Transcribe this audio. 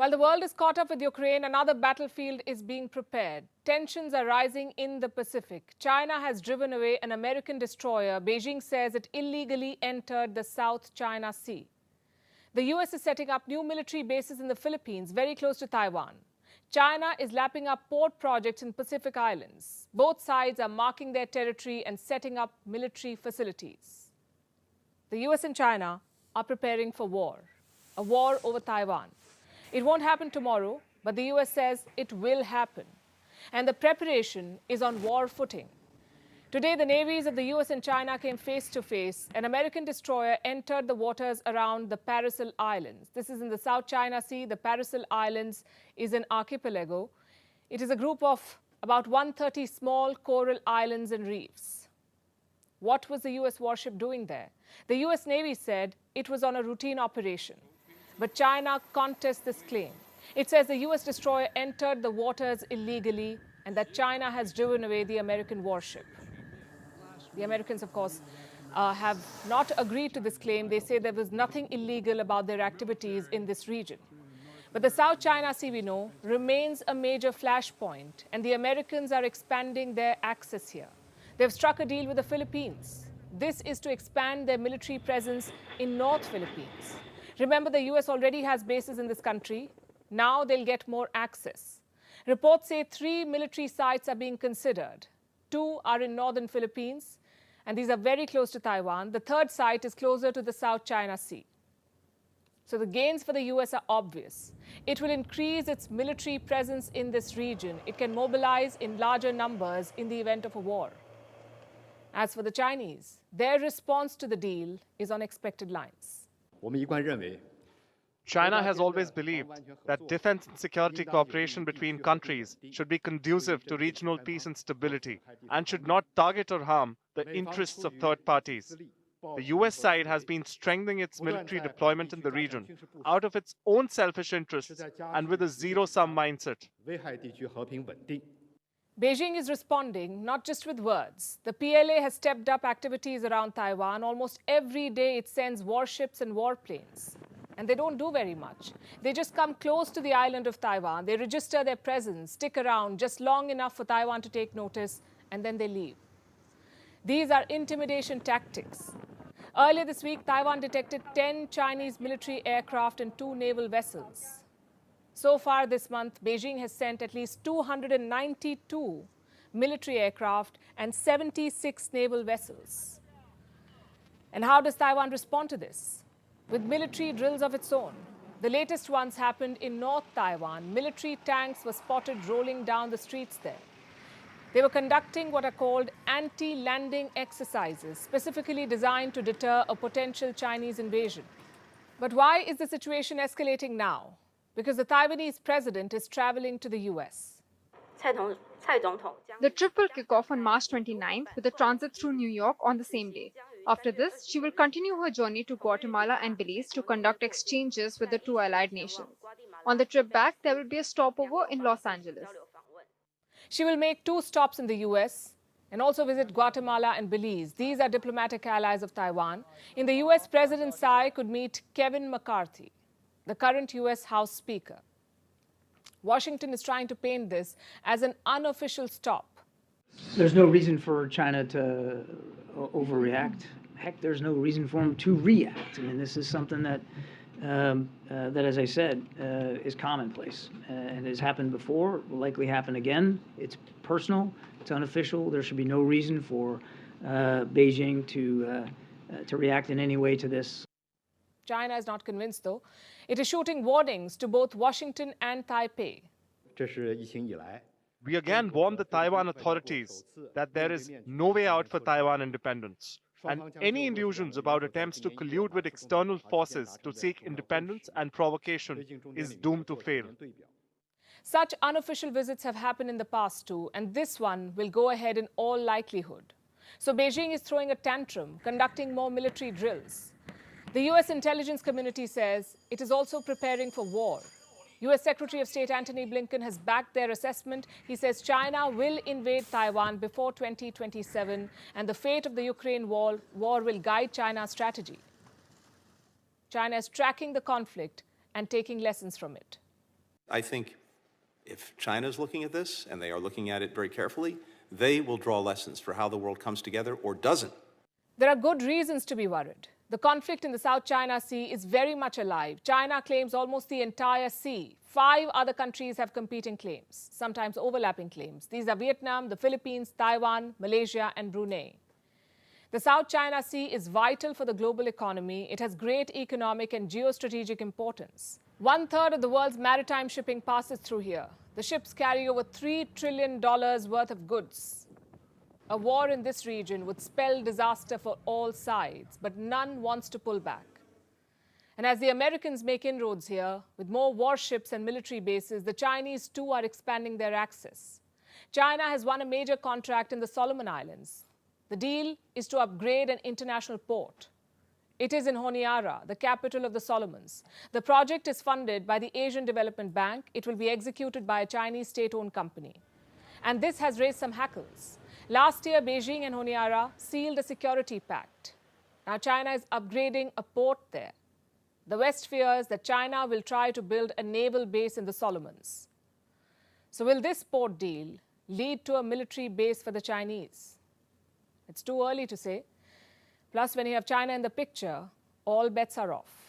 While the world is caught up with Ukraine, another battlefield is being prepared. Tensions are rising in the Pacific. China has driven away an American destroyer. Beijing says it illegally entered the South China Sea. The US is setting up new military bases in the Philippines, very close to Taiwan. China is lapping up port projects in Pacific Islands. Both sides are marking their territory and setting up military facilities. The US and China are preparing for war, a war over Taiwan. It won't happen tomorrow, but the US says it will happen. And the preparation is on war footing. Today, the navies of the US and China came face to face. An American destroyer entered the waters around the Paracel Islands. This is in the South China Sea. The Paracel Islands is an archipelago. It is a group of about 130 small coral islands and reefs. What was the US warship doing there? The US Navy said it was on a routine operation. But China contests this claim. It says the US destroyer entered the waters illegally and that China has driven away the American warship. The Americans, of course, have not agreed to this claim. They say there was nothing illegal about their activities in this region. But the South China Sea, we know, remains a major flashpoint, and the Americans are expanding their access here. They've struck a deal with the Philippines. This is to expand their military presence in North Philippines. Remember, the US already has bases in this country. Now they'll get more access. Reports say 3 military sites are being considered. 2 are in northern Philippines, and these are very close to Taiwan. The 3rd site is closer to the South China Sea. So the gains for the US are obvious. It will increase its military presence in this region. It can mobilize in larger numbers in the event of a war. As for the Chinese, their response to the deal is on expected lines. China has always believed that defense and security cooperation between countries should be conducive to regional peace and stability and should not target or harm the interests of third parties. The US side has been strengthening its military deployment in the region out of its own selfish interests and with a zero-sum mindset. Beijing is responding not just with words. The PLA has stepped up activities around Taiwan. Almost every day it sends warships and warplanes. And they don't do very much. They just come close to the island of Taiwan. They register their presence, stick around just long enough for Taiwan to take notice, and then they leave. These are intimidation tactics. Earlier this week, Taiwan detected 10 Chinese military aircraft and 2 naval vessels. So far this month, Beijing has sent at least 292 military aircraft and 76 naval vessels. And how does Taiwan respond to this? With military drills of its own. The latest ones happened in North Taiwan. Military tanks were spotted rolling down the streets there. They were conducting what are called anti-landing exercises, specifically designed to deter a potential Chinese invasion. But why is the situation escalating now? Because the Taiwanese president is traveling to the US. The trip will kick off on March 29th with a transit through New York on the same day. After this, she will continue her journey to Guatemala and Belize to conduct exchanges with the 2 allied nations. On the trip back, there will be a stopover in Los Angeles. She will make 2 stops in the US and also visit Guatemala and Belize. These are diplomatic allies of Taiwan. In the US, President Tsai could meet Kevin McCarthy, the current US House Speaker. Washington is trying to paint this as an unofficial stop. There's no reason for China to overreact. Heck, there's no reason for them to react. I mean, this is something that, as I said, is commonplace and has happened before, will likely happen again. It's personal, it's unofficial. There should be no reason for Beijing to react in any way to this. China is not convinced, though. It is shooting warnings to both Washington and Taipei. We again warn the Taiwan authorities that there is no way out for Taiwan independence. And any illusions about attempts to collude with external forces to seek independence and provocation is doomed to fail. Such unofficial visits have happened in the past too, and this one will go ahead in all likelihood. So Beijing is throwing a tantrum, conducting more military drills. The US intelligence community says it is also preparing for war. US Secretary of State Antony Blinken has backed their assessment. He says China will invade Taiwan before 2027, and the fate of the Ukraine war will guide China's strategy. China is tracking the conflict and taking lessons from it. I think if China is looking at this, and they are looking at it very carefully, they will draw lessons for how the world comes together or doesn't. There are good reasons to be worried. The conflict in the South China Sea is very much alive. China claims almost the entire sea. 5 other countries have competing claims, sometimes overlapping claims. These are Vietnam, the Philippines, Taiwan, Malaysia, and Brunei. The South China Sea is vital for the global economy. It has great economic and geostrategic importance. 1/3 of the world's maritime shipping passes through here. The ships carry over $3 trillion worth of goods. A war in this region would spell disaster for all sides, but none wants to pull back. And as the Americans make inroads here, with more warships and military bases, the Chinese too are expanding their access. China has won a major contract in the Solomon Islands. The deal is to upgrade an international port. It is in Honiara, the capital of the Solomons. The project is funded by the Asian Development Bank. It will be executed by a Chinese state-owned company. And this has raised some hackles. Last year, Beijing and Honiara sealed a security pact. Now China is upgrading a port there. The West fears that China will try to build a naval base in the Solomons. So will this port deal lead to a military base for the Chinese? It's too early to say. Plus, when you have China in the picture, all bets are off.